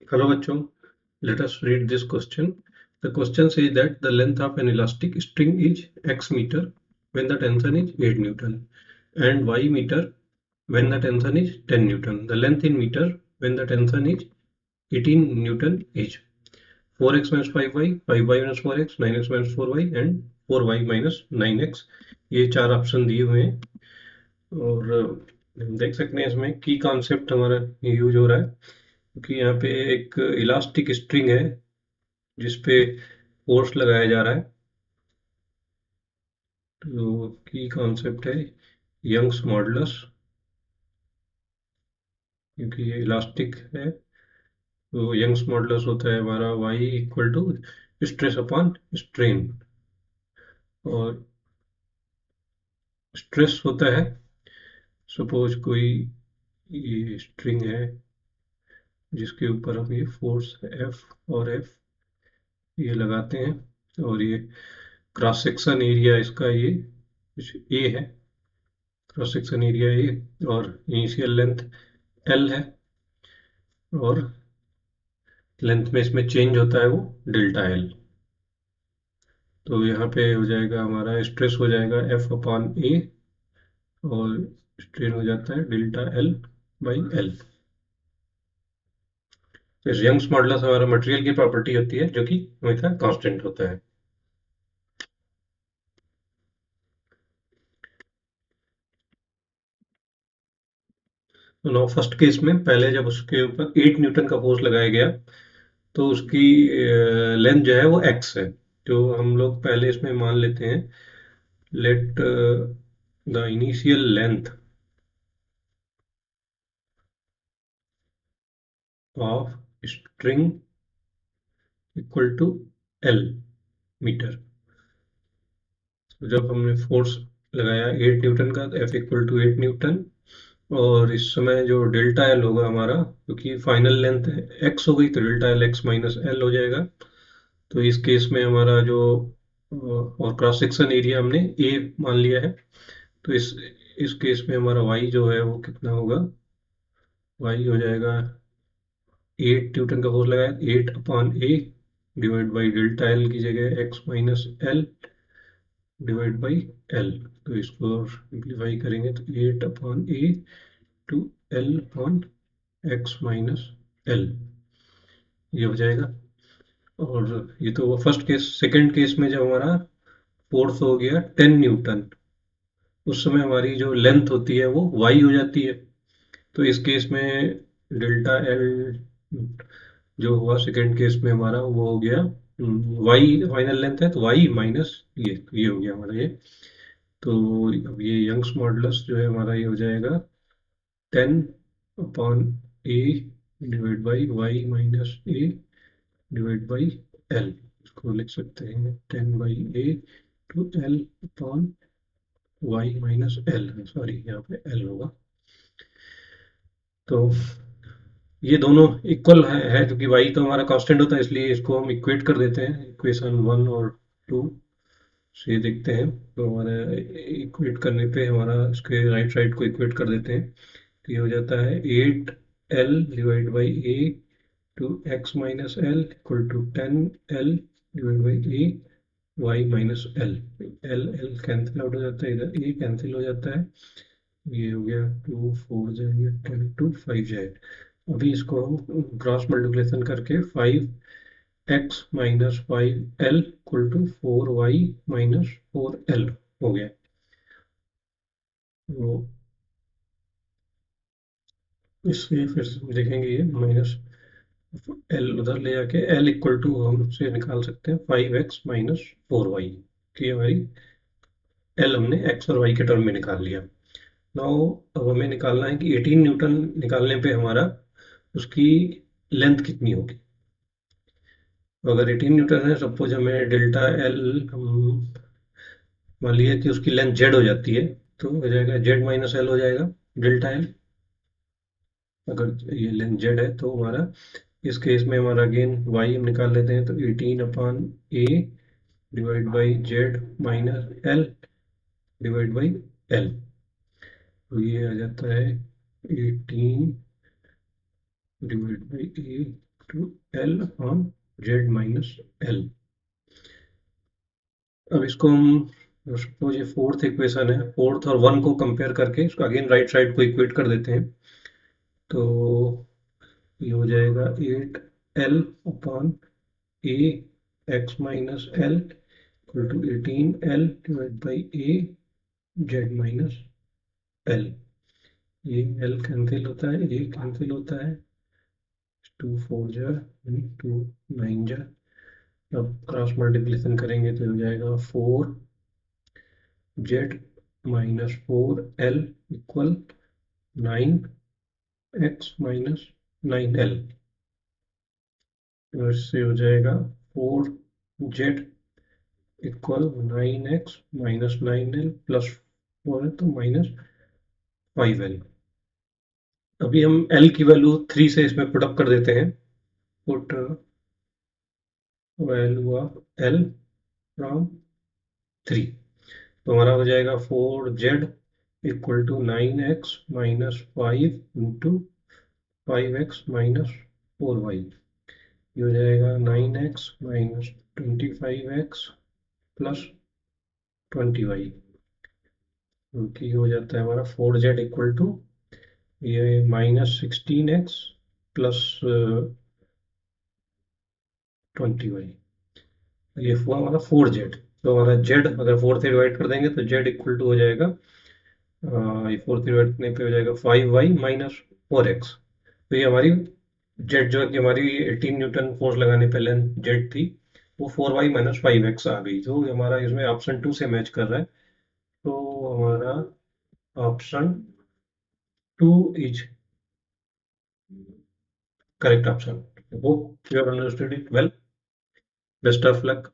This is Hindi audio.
Hello, bachcho. Let us read this question. The question says that the length of an elastic string is x meter when the tension is 8 Newton and y meter when the tension is 10 Newton. The length in meter when the tension is 18 Newton is 4x minus 5y, 5y minus 4x, 9x minus 4y and 4y minus 9x. ये चार ऑप्शन दिए हुए हैं और देख सकते हैं इसमें की कॉन्सेप्ट हमारा यूज हो रहा है क्योंकि यहाँ पे एक इलास्टिक स्ट्रिंग है जिस पे फोर्स लगाया जा रहा है। तो की कॉन्सेप्ट है यंग्स मॉडुलस, क्योंकि ये इलास्टिक है तो यंग्स मॉडुलस होता है हमारा y equal to stress upon strain. और स्ट्रेस होता है, सपोज कोई ये स्ट्रिंग है जिसके ऊपर हम ये फोर्स F और F ये लगाते हैं और ये क्रॉस सेक्शन एरिया इसका ये कुछ A है, क्रॉस सेक्शन एरिया A और इनिशियल लेंथ L है और लेंथ में इसमें चेंज होता है वो डेल्टा एल। तो यहाँ पे हो जाएगा हमारा स्ट्रेस हो जाएगा एफ अपॉन ए और स्ट्रेन हो जाता है डेल्टा एल बाई एल। तो यंग्स मॉडुलस हमारा मटेरियल की प्रॉपर्टी होती है जो कि हमेशा कांस्टेंट होता है। तो नाउ फर्स्ट केस में पहले जब उसके ऊपर 8 न्यूटन का फोर्स लगाया गया तो उसकी लेंथ जो है वो एक्स है। तो हम लोग पहले इसमें मान लेते हैं let the initial length of string equal to L metre. तो जब हमने फोर्स लगाया 8 न्यूटन का तो एफ इक्वल टू 8 न्यूटन और इस समय जो डेल्टा एल होगा हमारा, क्योंकि फाइनल लेंथ एक्स हो गई तो delta L x minus L हो जाएगा। तो इस केस में हमारा जो और क्रॉस सेक्शन एरिया हमने ए मान लिया है तो इस केस में हमारा वाई जो है वो कितना होगा, वाई हो जाएगा 8 न्यूटन का फोर्स लगाया 8 upon A divide by delta L की जगह X minus L divide by L. तो इसको सिंप्लीफाई करेंगे तो 8 upon A to L upon X minus L ये हो जाएगा। और ये तो वो फर्स्ट केस। सेकंड केस में जब हमारा फोर्स हो गया 10 न्यूटन उस समय हमारी जो लेंथ होती है वो वाई हो जाती है। तो इस केस में डेल्टा एल जो हुआ सेकंड केस में हमारा वो हो गया वाई, फाइनल लेंथ है तो वाई माइनस ये हो गया हमारा ये। तो अब ये यंग्स मॉडुलस जो है हमारा ये हो जाएगा 10 upon A divide by Y minus A divide by L. इसको लिख सकते हैं 10 by A to L upon Y minus L, sorry यहाँ पे एल होगा। तो ये दोनों इक्वल है क्योंकि वाई तो हमारा कांस्टेंट होता है इसलिए इसको हम इक्वेट कर देते हैं इक्वेशन 1 और 2 से देखते हैं। तो हमारा इक्वेट करने पे हमारा इसके राइट साइड को इक्वेट कर देते हैं तो ये हो जाता है 8 L divide by A to X minus L equal to 10 L divide by A Y minus L. L L cancel out हो जाता है, इधर ए कैंसिल हो जाता है, ये हो गया 2 4 जाएंगे 10 टू 5 जाएगा। अभी इसको हम क्रॉस मल्टीप्लिकेशन करके 5x minus 5l equal to 4y minus 4l हो गया। तो इससे फिर से देखेंगे ये माइनस एल उधर ले जाके एल इक्वल टू हम से निकाल सकते हैं 5x माइनस 4y की हमारी एल हमने x और y के टर्म में निकाल लिया। नाउ अब हमें निकालना है कि 18 न्यूटन निकालने पे हमारा उसकी लेंथ कितनी होगी। तो अगर 18 न्यूटन है सपोज हमें डेल्टा एल हम मान लिया कि उसकी लेंथ जेड हो जाती है तो हो जाएगा जेड माइनस एल हो जाएगा डेल्टा एल। अगर ये लेंथ जेड है तो हमारा इस केस में हमारा अगेन वाई हम निकाल लेते हैं तो 18 upon A divide by Z minus L divide by L. तो ये आ जाता है 18 divide by A to L upon Z minus L. अब इसको हम सपोज ये फोर्थ इक्वेशन है, फोर्थ और वन को कंपेयर करके इसको अगेन राइट साइड को इक्वेट कर देते हैं। तो ये हो जाएगा 8l upon A X minus L equal to 18l divide by A Z minus L. ये l कैंसिल होता है, ए कैंसिल होता है, 2 4 जा 2 9 जा। अब क्रॉस मल्टीप्लिकेशन करेंगे तो हो जाएगा 4z minus 4l equal 9x minus 9l। इससे हो जाएगा 4z equal 9x minus 9l plus 4 है तो माइनस 5l। अभी हम l की वैल्यू 3 से इसमें पुटअप कर देते हैं। Put value of l from 3, तो हमारा हो जाएगा 4z equal to 9x minus 5 into 5x minus 4y। ये हो जाएगा 9x minus 25x plus 20y, क्योंकि हो जाता है हमारा 4z इक्वल टू ये माइनस 16x प्लस 20y। ये हुआ हमारा 4z। तो हमारा z अगर 4 से डिवाइड कर देंगे तो z इक्वल टू हो जाएगा ये 4 से डिवाइड करने पे हो जाएगा 5y माइनस 4x। तो ये हमारी जेड जो है कि हमारी 18 न्यूटन फोर्स लगाने पे लेंथ जेड थी, वो 4y माइनस 5x आ गई। तो हमारा इसमें ऑप्शन 2 से मैच कर रहा है। तो हमारा option 2 is correct option. Hope you have understood it well. Best of luck.